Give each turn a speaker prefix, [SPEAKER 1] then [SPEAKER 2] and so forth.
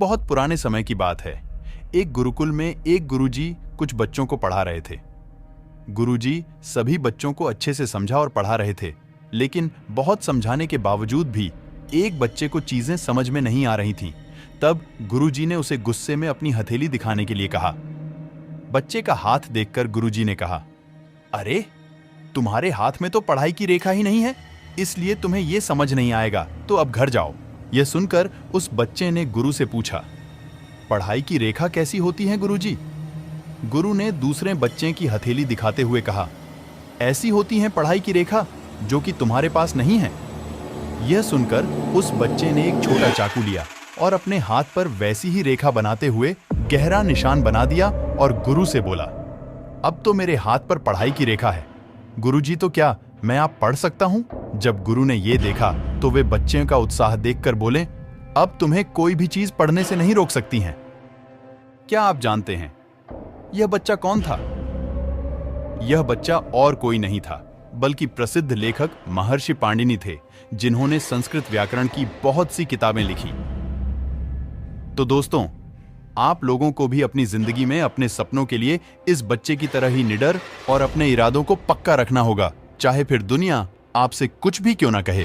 [SPEAKER 1] बहुत पुराने समय की बात है। एक गुरुकुल में एक गुरुजी कुछ बच्चों को पढ़ा रहे थे। गुरुजी सभी बच्चों को अच्छे से समझा और पढ़ा रहे थे, लेकिन बहुत समझाने के बावजूद भी एक बच्चे को चीजें समझ में नहीं आ रही थीं। तब गुरुजी ने उसे गुस्से में अपनी हथेली दिखाने के लिए कहा। बच्चे का हाथ देखकर गुरुजी ने कहा, अरे, तुम्हारे हाथ में तो पढ़ाई की रेखा ही नहीं है, इसलिए तुम्हें यह समझ नहीं आएगा, तो अब घर जाओ। यह सुनकर उस बच्चे ने गुरु से पूछा, पढ़ाई की रेखा कैसी होती है गुरुजी? गुरु ने दूसरे बच्चे की हथेली दिखाते हुए कहा, ऐसी होती है पढ़ाई की रेखा जो कि तुम्हारे पास नहीं है। यह सुनकर उस बच्चे ने एक छोटा चाकू लिया और अपने हाथ पर वैसी ही रेखा बनाते हुए गहरा निशान बना दिया और गुरु से बोला, अब तो मेरे हाथ पर पढ़ाई की रेखा है। गुरुजी, तो क्या मैं आप पढ़ सकता हूं? जब गुरु ने यह देखा तो वे बच्चे का उत्साह देखकर बोले, अब तुम्हें कोई भी चीज पढ़ने से नहीं रोक सकती हैं। क्या आप जानते हैं यह बच्चा कौन था? यह बच्चा और कोई नहीं था बल्कि प्रसिद्ध लेखक महर्षि पाणिनि थे, जिन्होंने संस्कृत व्याकरण की बहुत सी किताबें लिखी। तो दोस्तों, आप लोगों को भी अपनी जिंदगी में अपने सपनों के लिए इस बच्चे की तरह ही निडर और अपने इरादों को पक्का रखना होगा, चाहे फिर दुनिया आपसे कुछ भी क्यों ना कहे।